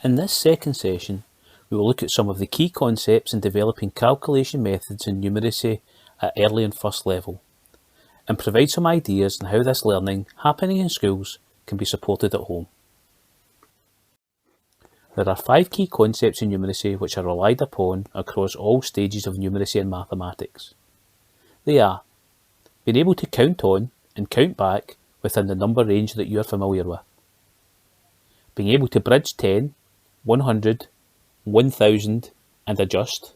In this second session, we will look at some of the key concepts in developing calculation methods in numeracy at early and first level, and provide some ideas on how this learning happening in schools can be supported at home. There are 5 key concepts in numeracy which are relied upon across all stages of numeracy and mathematics. They are being able to count on and count back within the number range that you are familiar with, being able to bridge 10, 100, 1000 and adjust.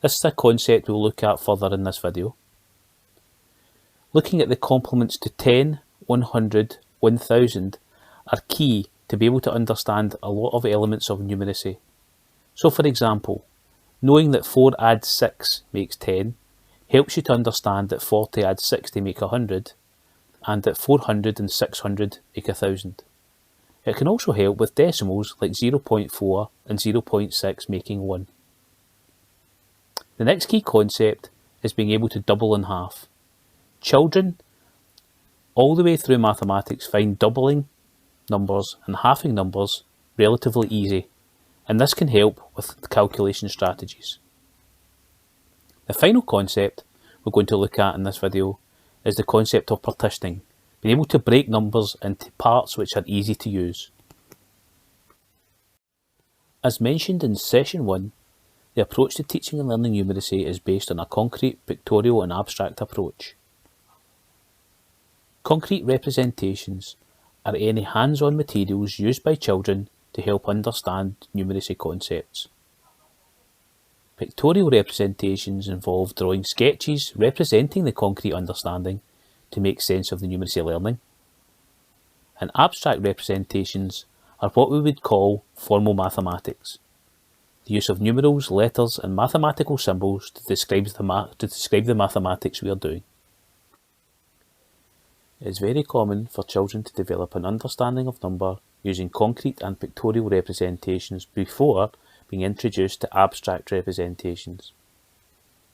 This is a concept we'll look at further in this video. Looking at the complements to 10, 100, 1000 are key to be able to understand a lot of elements of numeracy. So for example, knowing that 4 adds 6 makes 10 helps you to understand that 40 adds 60 make 100 and that 400 and 600 make 1000. It can also help with decimals like 0.4 and 0.6 making 1. The next key concept is being able to double in half. Children all the way through mathematics find doubling numbers and halving numbers relatively easy, and this can help with calculation strategies. The final concept we're going to look at in this video is the concept of partitioning, being able to break numbers into parts which are easy to use. As mentioned in session 1, the approach to teaching and learning numeracy is based on a concrete, pictorial and abstract approach. Concrete representations are any hands-on materials used by children to help understand numeracy concepts. Pictorial representations involve drawing sketches representing the concrete understanding to make sense of the numeracy learning. And abstract representations are what we would call formal mathematics, the use of numerals, letters and mathematical symbols to describe the mathematics we are doing. It is very common for children to develop an understanding of number using concrete and pictorial representations before being introduced to abstract representations.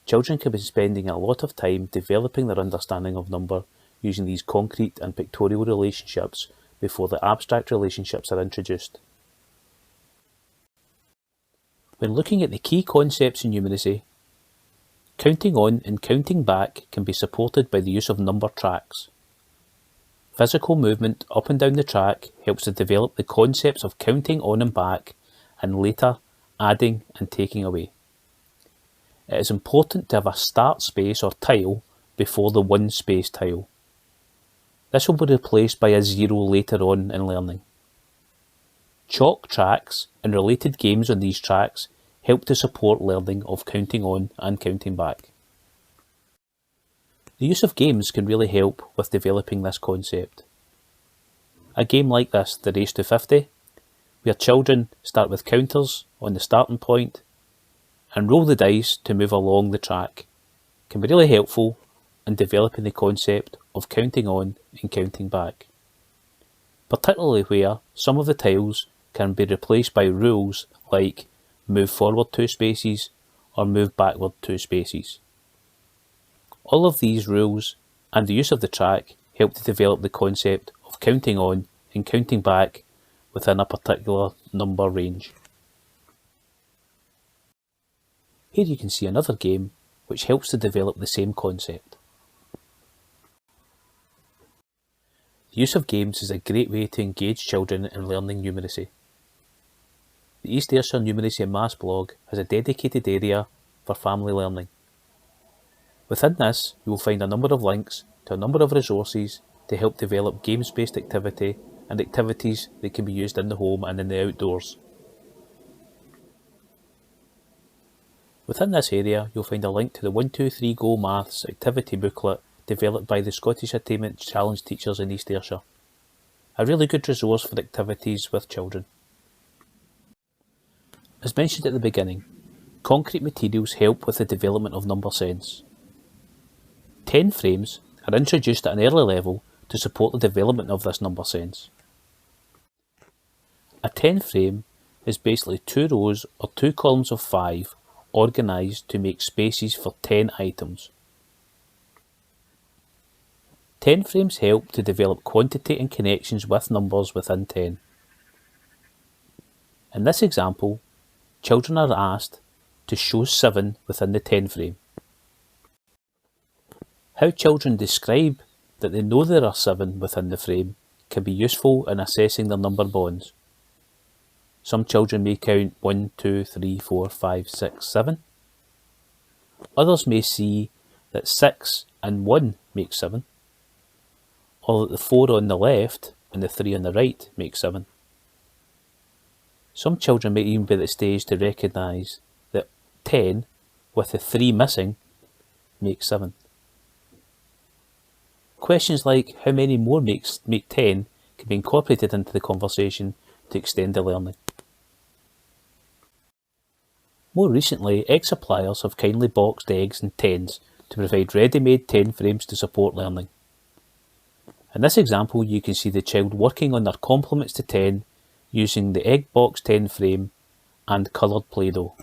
Children can be spending a lot of time developing their understanding of number using these concrete and pictorial relationships before the abstract relationships are introduced. When looking at the key concepts in numeracy, counting on and counting back can be supported by the use of number tracks. Physical movement up and down the track helps to develop the concepts of counting on and back, and later adding and taking away. It is important to have a start space or tile before the one space tile. This will be replaced by a 0 later on in learning. Chalk tracks and related games on these tracks help to support learning of counting on and counting back. The use of games can really help with developing this concept. A game like this, the Race to 50, where children start with counters on the starting point and roll the dice to move along the track, can be really helpful in developing the concept of counting on and counting back, particularly where some of the tiles can be replaced by rules like move forward 2 spaces or move backward 2 spaces. All of these rules and the use of the track help to develop the concept of counting on and counting back within a particular number range. Here you can see another game which helps to develop the same concept. The use of games is a great way to engage children in learning numeracy. The East Ayrshire Numeracy and Maths blog has a dedicated area for family learning. Within this, you will find a number of links to a number of resources to help develop games-based activity and activities that can be used in the home and in the outdoors. Within this area, you'll find a link to the 123 Go Maths activity booklet developed by the Scottish Attainment Challenge teachers in East Ayrshire. A really good resource for activities with children. As mentioned at the beginning, concrete materials help with the development of number sense. 10 frames are introduced at an early level to support the development of this number sense. A 10 frame is basically 2 rows or 2 columns of 5 organised to make spaces for 10 items. 10 frames help to develop quantity and connections with numbers within 10. In this example, children are asked to show 7 within the 10 frame. How children describe that they know there are 7 within the frame can be useful in assessing their number bonds. Some children may count 1, 2, 3, 4, 5, 6, 7. Others may see that 6 and 1 make 7, or that the 4 on the left and the 3 on the right make 7. Some children may even be at the stage to recognise that 10, with the 3 missing, makes 7. Questions like how many more make 10 can be incorporated into the conversation to extend the learning. More recently, egg suppliers have kindly boxed eggs in 10s to provide ready-made 10 frames to support learning. In this example, you can see the child working on their complements to 10 using the egg box 10 frame and coloured Play-Doh.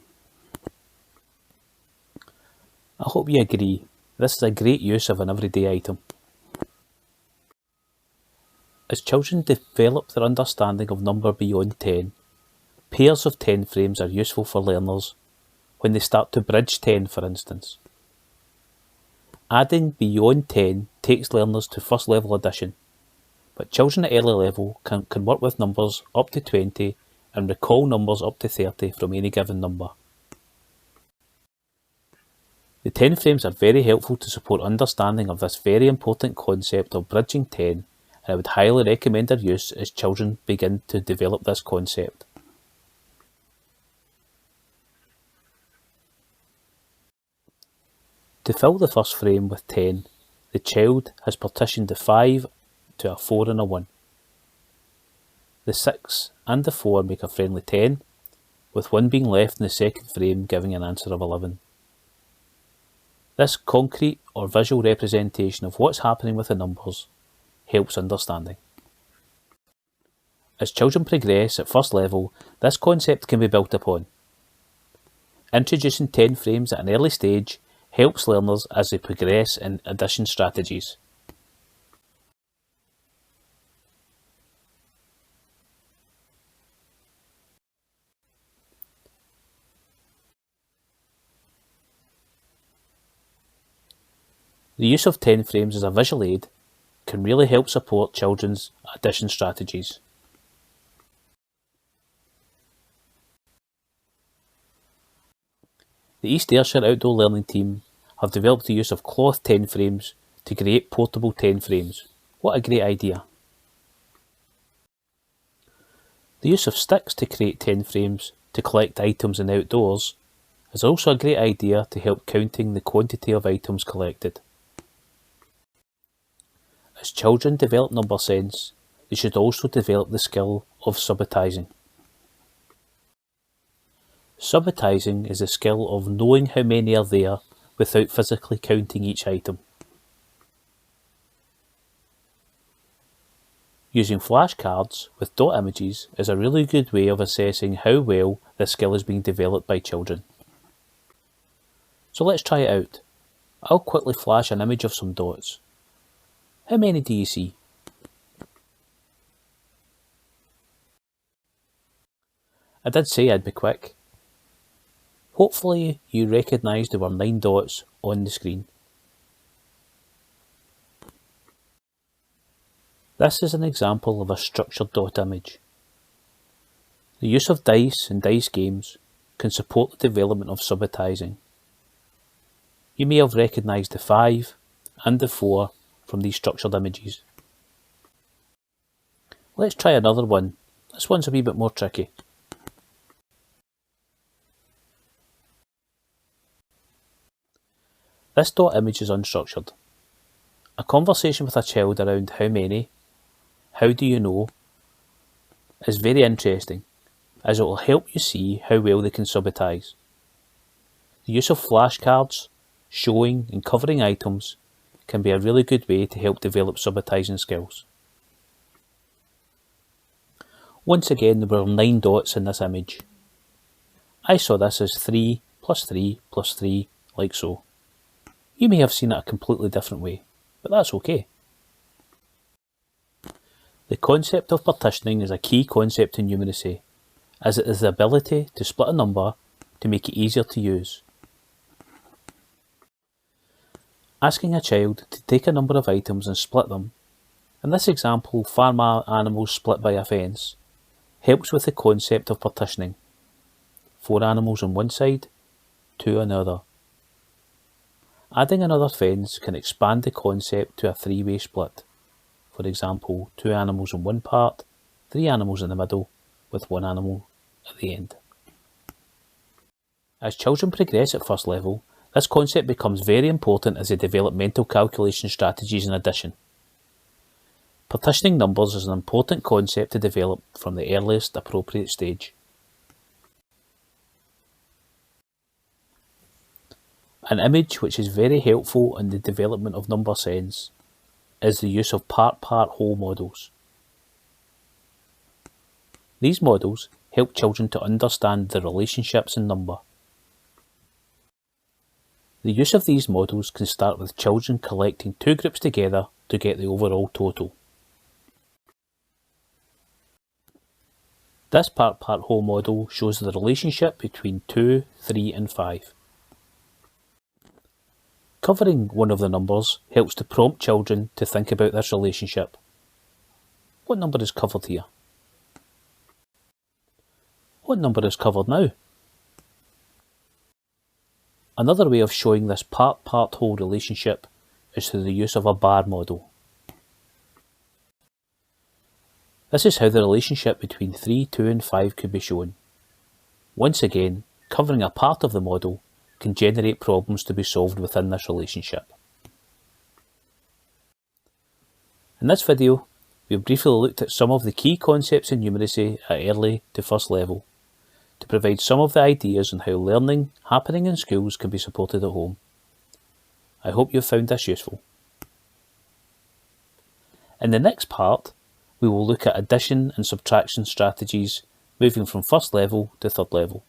I hope you agree, this is a great use of an everyday item. As children develop their understanding of number beyond 10, pairs of 10 frames are useful for learners when they start to bridge 10, for instance. Adding beyond 10 takes learners to first level addition, but children at early level can work with numbers up to 20 and recall numbers up to 30 from any given number. The 10 frames are very helpful to support understanding of this very important concept of bridging 10, and I would highly recommend their use as children begin to develop this concept. To fill the first frame with 10, the child has partitioned the 5 to a 4 and a 1. The 6 and the 4 make a friendly 10, with 1 being left in the second frame giving an answer of 11. This concrete or visual representation of what's happening with the numbers helps understanding. As children progress at first level, this concept can be built upon. Introducing 10 frames at an early stage helps learners as they progress in addition strategies. The use of 10 frames as a visual aid can really help support children's addition strategies. The East Ayrshire Outdoor Learning Team have developed the use of cloth 10 frames to create portable 10 frames. What a great idea! The use of sticks to create 10 frames to collect items in outdoors is also a great idea to help counting the quantity of items collected. As children develop number sense, they should also develop the skill of subitizing. Subitizing is the skill of knowing how many are there without physically counting each item. Using flashcards with dot images is a really good way of assessing how well this skill is being developed by children. So let's try it out. I'll quickly flash an image of some dots. How many do you see? I did say I'd be quick. Hopefully you recognise there were 9 dots on the screen. This is an example of a structured dot image. The use of dice and dice games can support the development of subitizing. You may have recognised the 5 and the 4 from these structured images. Let's try another one. This one's a wee bit more tricky. This dot image is unstructured. A conversation with a child around how many, how do you know, is very interesting, as it will help you see how well they can subitize. The use of flashcards, showing and covering items can be a really good way to help develop subitizing skills. Once again, there were 9 dots in this image. I saw this as 3 plus 3 plus 3, like so. You may have seen it a completely different way, but that's okay. The concept of partitioning is a key concept in numeracy, as it is the ability to split a number to make it easier to use. Asking a child to take a number of items and split them, in this example farm animals split by a fence, helps with the concept of partitioning. 4 animals on one side, 2 on the other. Adding another fence can expand the concept to a 3-way split. For example, 2 animals on one part, 3 animals in the middle, with 1 animal at the end. As children progress at first level, this concept becomes very important as they develop mental calculation strategies in addition. Partitioning numbers is an important concept to develop from the earliest appropriate stage. An image which is very helpful in the development of number sense is the use of part-whole models. These models help children to understand the relationships in number. The use of these models can start with children collecting 2 groups together to get the overall total. This part-whole model shows the relationship between 2, 3 and 5. Covering one of the numbers helps to prompt children to think about this relationship. What number is covered here? What number is covered now? Another way of showing this part-whole relationship is through the use of a bar model. This is how the relationship between 3, 2 and 5 could be shown. Once again, covering a part of the model can generate problems to be solved within this relationship. In this video, we have briefly looked at some of the key concepts in numeracy at early to first level, to provide some of the ideas on how learning happening in schools can be supported at home. I hope you have found this useful. In the next part, we will look at addition and subtraction strategies moving from first level to third level.